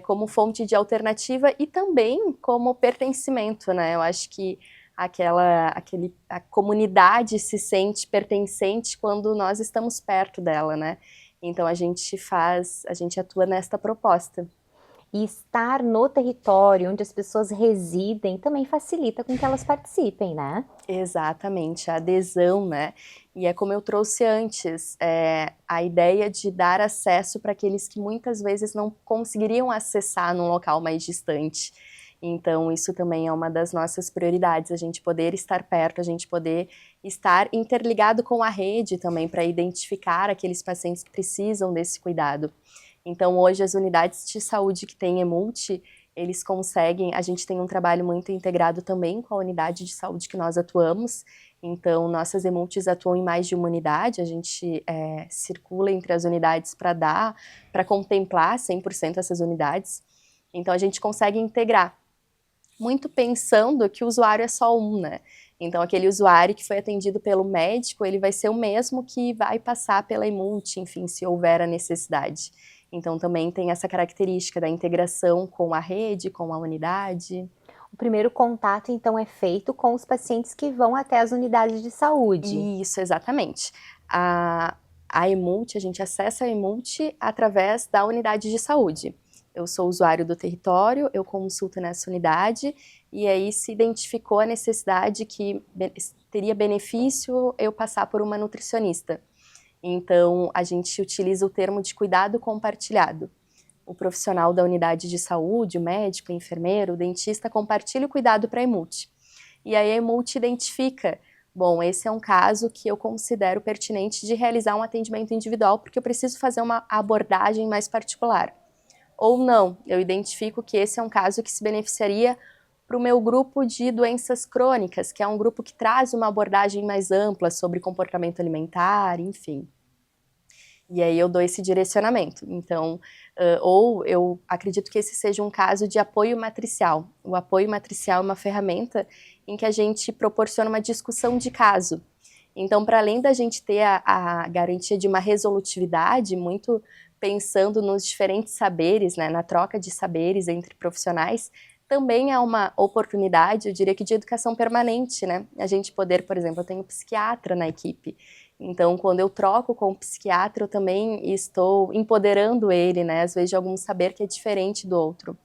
D: como fonte de alternativa e também como pertencimento, né? Eu acho que a comunidade se sente pertencente quando nós estamos perto dela, né? Então a gente atua nesta proposta.
A: E estar no território onde as pessoas residem também facilita com que elas participem, né?
D: Exatamente, a adesão, né? E é como eu trouxe antes, a ideia de dar acesso para aqueles que muitas vezes não conseguiriam acessar num local mais distante. Então, isso também é uma das nossas prioridades, a gente poder estar perto, a gente poder estar interligado com a rede também para identificar aqueles pacientes que precisam desse cuidado. Então, hoje, as unidades de saúde que têm EMUT, eles conseguem, a gente tem um trabalho muito integrado também com a unidade de saúde que nós atuamos, então nossas EMUTs atuam em mais de uma unidade, a gente circula entre as unidades para contemplar 100% essas unidades, então a gente consegue integrar, muito pensando que o usuário é só um, né? Então aquele usuário que foi atendido pelo médico, ele vai ser o mesmo que vai passar pela EMUT, enfim, se houver a necessidade. Então, também tem essa característica da integração com a rede, com a unidade.
A: O primeiro contato, então, é feito com os pacientes que vão até as unidades de saúde.
D: Isso, exatamente. A EMUT, a gente acessa a EMUT através da unidade de saúde. Eu sou usuário do território, eu consulto nessa unidade, e aí se identificou a necessidade que teria benefício eu passar por uma nutricionista. Então, a gente utiliza o termo de cuidado compartilhado. O profissional da unidade de saúde, o médico, o enfermeiro, o dentista, compartilha o cuidado para a EMUT. E aí a EMUT identifica, bom, esse é um caso que eu considero pertinente de realizar um atendimento individual, porque eu preciso fazer uma abordagem mais particular. Ou não, eu identifico que esse é um caso que se beneficiaria para o meu grupo de doenças crônicas, que é um grupo que traz uma abordagem mais ampla sobre comportamento alimentar, enfim. E aí eu dou esse direcionamento. Então, ou eu acredito que esse seja um caso de apoio matricial. O apoio matricial é uma ferramenta em que a gente proporciona uma discussão de caso. Então, para além da gente ter a garantia de uma resolutividade, muito pensando nos diferentes saberes, né, na troca de saberes entre profissionais, também há uma oportunidade, eu diria que de educação permanente, né? A gente poder, por exemplo, eu tenho psiquiatra na equipe, então quando eu troco com o psiquiatra, eu também estou empoderando ele, né? Às vezes de algum saber que é diferente do outro.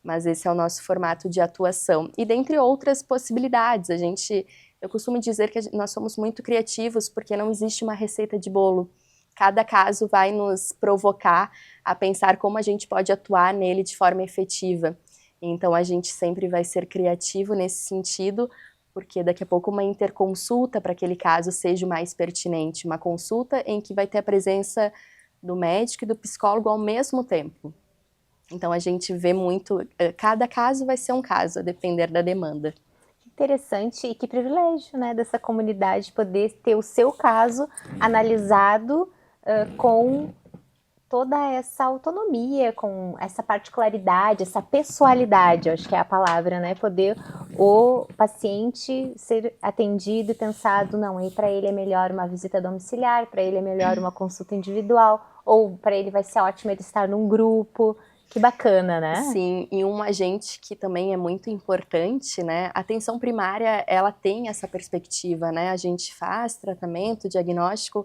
D: Mas esse é o nosso formato de atuação. E dentre outras possibilidades, eu costumo dizer que nós somos muito criativos porque não existe uma receita de bolo. Cada caso vai nos provocar a pensar como a gente pode atuar nele de forma efetiva. Então a gente sempre vai ser criativo nesse sentido, porque daqui a pouco uma interconsulta para aquele caso seja o mais pertinente, uma consulta em que vai ter a presença do médico e do psicólogo ao mesmo tempo. Então a gente vê muito, cada caso vai ser um caso, a depender da demanda.
A: Interessante e que privilégio, né, dessa comunidade poder ter o seu caso analisado com toda essa autonomia, com essa particularidade, essa pessoalidade, eu acho que é a palavra, né? Poder o paciente ser atendido e pensado, não, e para ele é melhor uma visita domiciliar, para ele é melhor uma consulta individual, ou para ele vai ser ótimo ele estar num grupo. Que bacana, né?
D: Sim, e um agente que também é muito importante, né? A atenção primária, ela tem essa perspectiva, né? A gente faz tratamento, diagnóstico,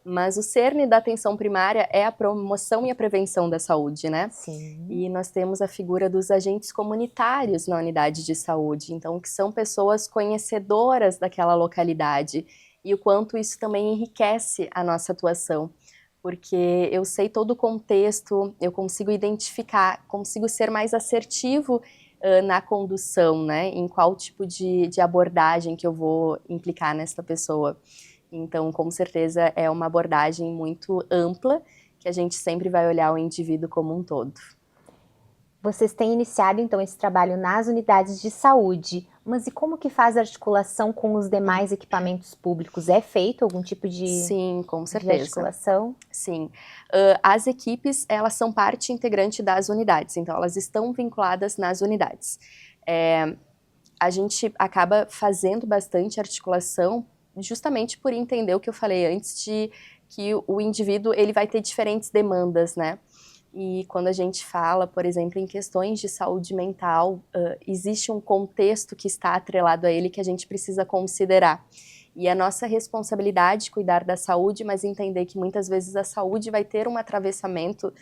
D: mas o cerne da atenção primária é a promoção e a prevenção da saúde, né?
A: Sim.
D: E nós temos a figura dos agentes comunitários na unidade de saúde, então que são pessoas conhecedoras daquela localidade e o quanto isso também enriquece a nossa atuação, porque eu sei todo o contexto, eu consigo identificar, consigo ser mais assertivo na condução, né? Em qual tipo de abordagem que eu vou implicar nessa pessoa. Então, com certeza, é uma abordagem muito ampla, que a gente sempre vai olhar o indivíduo como um todo.
A: Vocês têm iniciado, então, esse trabalho nas unidades de saúde, mas e como que faz a articulação com os demais equipamentos públicos? É feito algum tipo de,
D: Sim, com
A: de
D: certeza.
A: articulação?
D: Sim. As equipes, elas são parte integrante das unidades, então elas estão vinculadas nas unidades. A gente acaba fazendo bastante articulação justamente por entender o que eu falei antes de que o indivíduo ele vai ter diferentes demandas, né? E quando a gente fala, por exemplo, em questões de saúde mental, existe um contexto que está atrelado a ele que a gente precisa considerar. E a nossa responsabilidade é cuidar da saúde, mas entender que muitas vezes a saúde vai ter um atravessamento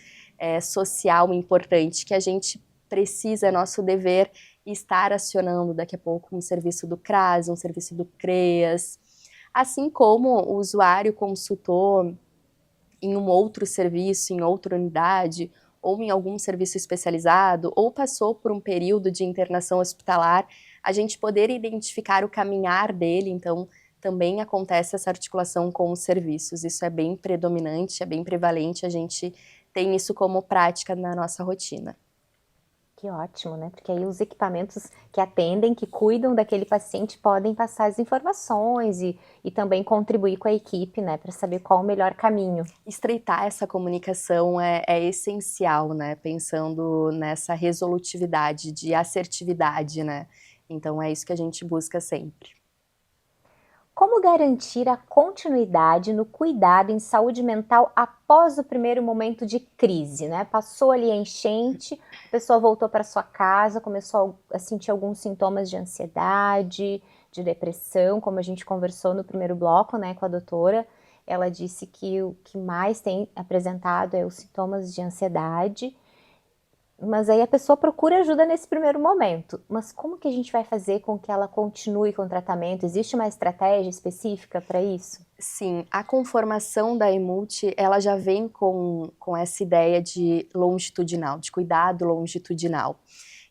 D: social importante, que a gente precisa, é nosso dever estar acionando daqui a pouco um serviço do CRAS, um serviço do CREAS, assim como o usuário consultou em um outro serviço, em outra unidade, ou em algum serviço especializado, ou passou por um período de internação hospitalar, a gente poder identificar o caminhar dele, então também acontece essa articulação com os serviços. Isso é bem predominante, é bem prevalente, a gente tem isso como prática na nossa rotina.
A: Que ótimo, né? Porque aí os equipamentos que atendem, que cuidam daquele paciente podem passar as informações e também contribuir com a equipe, né? Para saber qual o melhor caminho.
D: Estreitar essa comunicação é essencial, né? Pensando nessa resolutividade, de assertividade, né? Então é isso que a gente busca sempre.
A: Como garantir a continuidade no cuidado em saúde mental após o primeiro momento de crise, né? Passou ali a enchente, a pessoa voltou para sua casa, começou a sentir alguns sintomas de ansiedade, de depressão, como a gente conversou no primeiro bloco, né, com a doutora. Ela disse que o que mais tem apresentado é os sintomas de ansiedade. Mas aí a pessoa procura ajuda nesse primeiro momento. Mas como que a gente vai fazer com que ela continue com o tratamento? Existe uma estratégia específica para isso?
D: Sim, a conformação da EMULT, ela já vem com essa ideia de longitudinal, de cuidado longitudinal.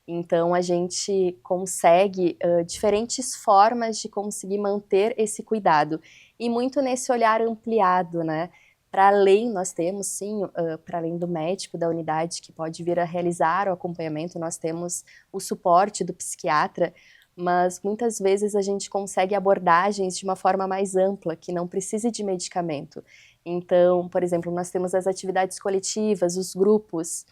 D: Então, a gente consegue diferentes formas de conseguir manter esse cuidado. E muito nesse olhar ampliado, né? Para além, nós temos, sim, para além do médico da unidade que pode vir a realizar o acompanhamento, nós temos o suporte do psiquiatra, mas muitas vezes a gente consegue abordagens de uma forma mais ampla, que não precise de medicamento. Então, por exemplo, nós temos as atividades coletivas, os grupos,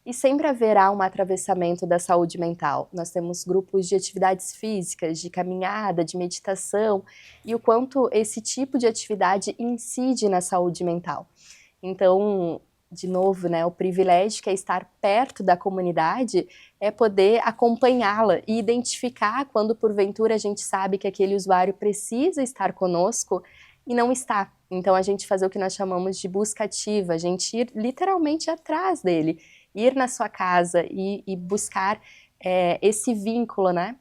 D: e sempre haverá um atravessamento da saúde mental. Nós temos grupos de atividades físicas, de caminhada, de meditação, e o quanto esse tipo de atividade incide na saúde mental. Então, de novo, né, o privilégio que é estar perto da comunidade é poder acompanhá-la e identificar quando porventura a gente sabe que aquele usuário precisa estar conosco e não está. Então a gente fazer o que nós chamamos de busca ativa, a gente ir literalmente atrás dele, ir na sua casa e buscar esse vínculo, né?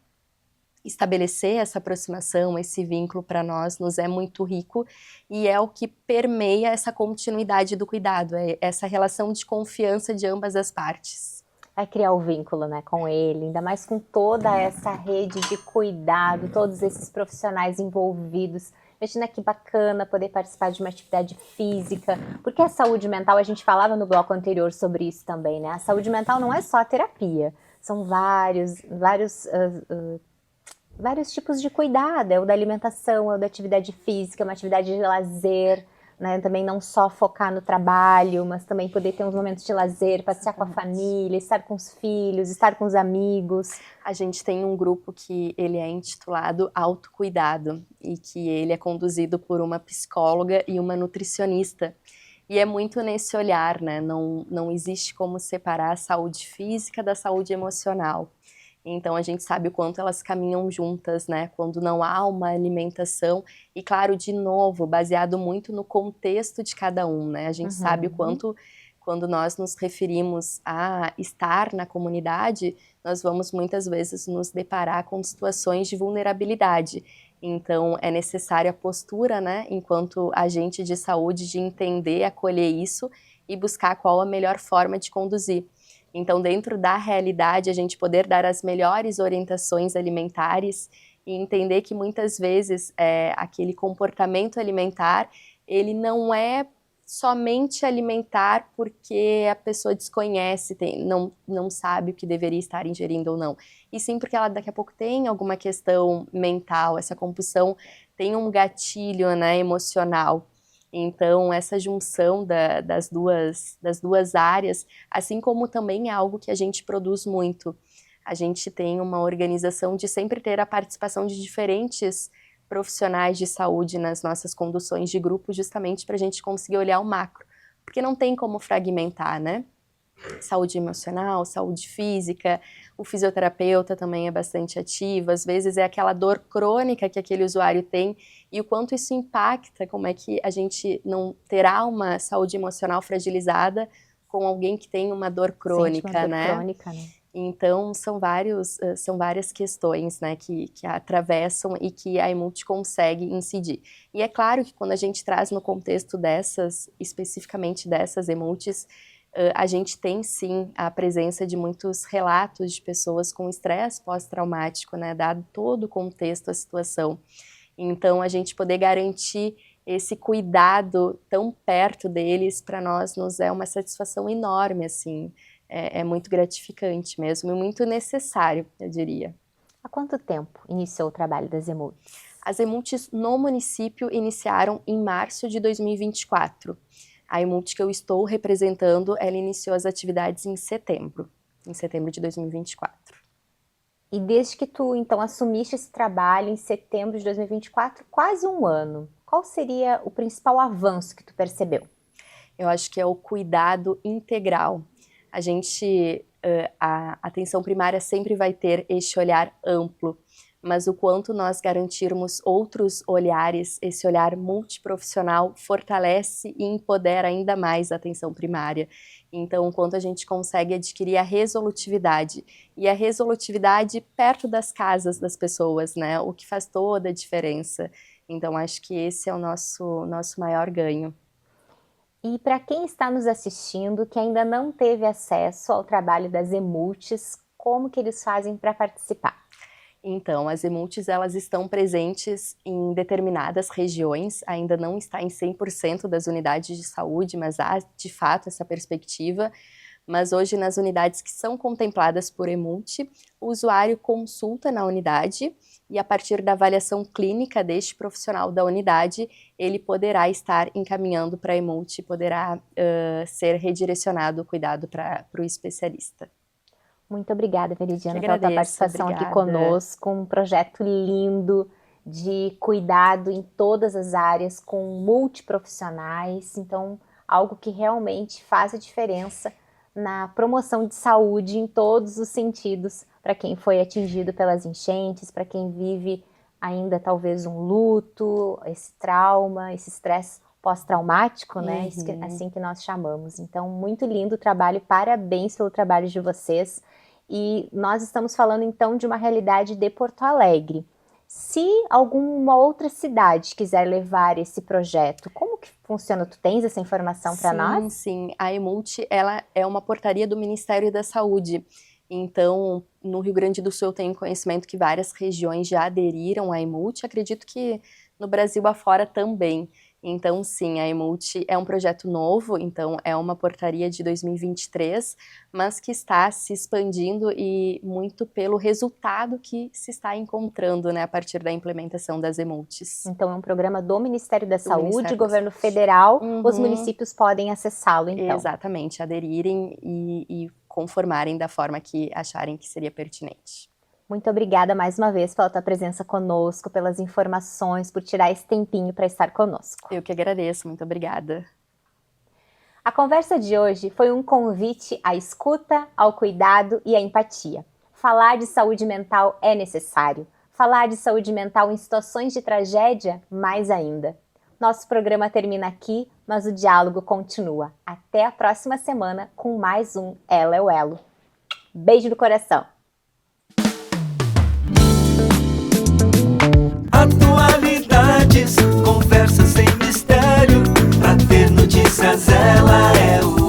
D: Estabelecer essa aproximação, esse vínculo para nós nos é muito rico e é o que permeia essa continuidade do cuidado, é essa relação de confiança de ambas as partes.
A: Vai criar o vínculo, né, com ele, ainda mais com toda essa rede de cuidado, todos esses profissionais envolvidos. Imagina que bacana poder participar de uma atividade física, porque a saúde mental, a gente falava no bloco anterior sobre isso também, né? A saúde mental não é só a terapia, são vários tipos de cuidado, é o da alimentação, é o da atividade física, uma atividade de lazer, né? Também não só focar no trabalho, mas também poder ter uns momentos de lazer, passear com a família, estar com os filhos, estar com os amigos.
D: A gente tem um grupo que ele é intitulado Autocuidado e que ele é conduzido por uma psicóloga e uma nutricionista. E é muito nesse olhar, né? Não existe como separar a saúde física da saúde emocional. Então a gente sabe o quanto elas caminham juntas, né? Quando não há uma alimentação, e claro, de novo, baseado muito no contexto de cada um, né? A gente sabe o quanto, quando nós nos referimos a estar na comunidade, nós vamos muitas vezes nos deparar com situações de vulnerabilidade. Então é necessária a postura, né? Enquanto agente de saúde, de entender, acolher isso e buscar qual a melhor forma de conduzir. Então, dentro da realidade, a gente poder dar as melhores orientações alimentares e entender que muitas vezes aquele comportamento alimentar, ele não é somente alimentar porque a pessoa desconhece, não sabe o que deveria estar ingerindo ou não. E sim porque ela daqui a pouco tem alguma questão mental, essa compulsão tem um gatilho, né, emocional. Então, essa junção das duas áreas, assim como também é algo que a gente produz muito. A gente tem uma organização de sempre ter a participação de diferentes profissionais de saúde nas nossas conduções de grupo, justamente para a gente conseguir olhar o macro. Porque não tem como fragmentar, né? Saúde emocional, saúde física, o fisioterapeuta também é bastante ativo, às vezes é aquela dor crônica que aquele usuário tem e o quanto isso impacta, como é que a gente não terá uma saúde emocional fragilizada com alguém que tem uma dor crônica,
A: Sente uma dor
D: né?
A: crônica, né?
D: Então, são várias questões, né, que atravessam e que a Emult consegue incidir. E é claro que quando a gente traz no contexto especificamente dessas Emults, a gente tem sim a presença de muitos relatos de pessoas com estresse pós-traumático, né, dado todo o contexto, a situação. Então, a gente poder garantir esse cuidado tão perto deles, para nós, nos é uma satisfação enorme, assim, é muito gratificante mesmo, e muito necessário, eu diria.
A: Há quanto tempo iniciou o trabalho das Emults?
D: As Emults no município iniciaram em março de 2024. A Emult que eu estou representando, ela iniciou as atividades em setembro de 2024.
A: E desde que tu, então, assumiste esse trabalho em setembro de 2024, quase um ano, qual seria o principal avanço que tu percebeu?
D: Eu acho que é o cuidado integral. A atenção primária sempre vai ter este olhar amplo, mas o quanto nós garantirmos outros olhares, esse olhar multiprofissional fortalece e empodera ainda mais a atenção primária. Então, o quanto a gente consegue adquirir a resolutividade, e a resolutividade perto das casas das pessoas, né? O que faz toda a diferença. Então, acho que esse é o nosso maior ganho.
A: E para quem está nos assistindo, que ainda não teve acesso ao trabalho das Emults, como que eles fazem para participar?
D: Então, as Emults, elas estão presentes em determinadas regiões, ainda não está em 100% das unidades de saúde, mas há, de fato, essa perspectiva. mas hoje nas unidades que são contempladas por Emult, o usuário consulta na unidade e a partir da avaliação clínica deste profissional da unidade, ele poderá estar encaminhando para a Emult e poderá ser redirecionado o cuidado para o especialista.
A: Muito obrigada, Veridiana, pela tua participação
D: obrigada.
A: aqui conosco, um projeto lindo de cuidado em todas as áreas, com multiprofissionais, então algo que realmente faz a diferença na promoção de saúde em todos os sentidos, para quem foi atingido pelas enchentes, para quem vive ainda talvez um luto, esse trauma, esse estresse pós-traumático, né? Assim que nós chamamos. Então, muito lindo o trabalho, parabéns pelo trabalho de vocês. E nós estamos falando então de uma realidade de Porto Alegre. Se alguma outra cidade quiser levar esse projeto, como que funciona? Tu tens essa informação para nós?
D: Sim. A Emult, ela é uma portaria do Ministério da Saúde. Então, no Rio Grande do Sul eu tenho conhecimento que várias regiões já aderiram à Emult, acredito que no Brasil afora também. Então, sim, a Emult é um projeto novo, então é uma portaria de 2023, mas que está se expandindo e muito pelo resultado que se está encontrando, né, a partir da implementação das Emults.
A: Então é um programa do Ministério da Saúde, governo federal, os municípios podem acessá-lo, então.
D: Exatamente, aderirem e conformarem da forma que acharem que seria pertinente.
A: Muito obrigada mais uma vez pela tua presença conosco, pelas informações, por tirar esse tempinho para estar conosco.
D: Eu que agradeço, muito obrigada.
A: A conversa de hoje foi um convite à escuta, ao cuidado e à empatia. Falar de saúde mental é necessário. Falar de saúde mental em situações de tragédia, mais ainda. Nosso programa termina aqui, mas o diálogo continua. Até a próxima semana com mais um Ela é o Elo. Beijo do coração!
E: Atualidades, conversa sem mistério, pra ter notícias ela é o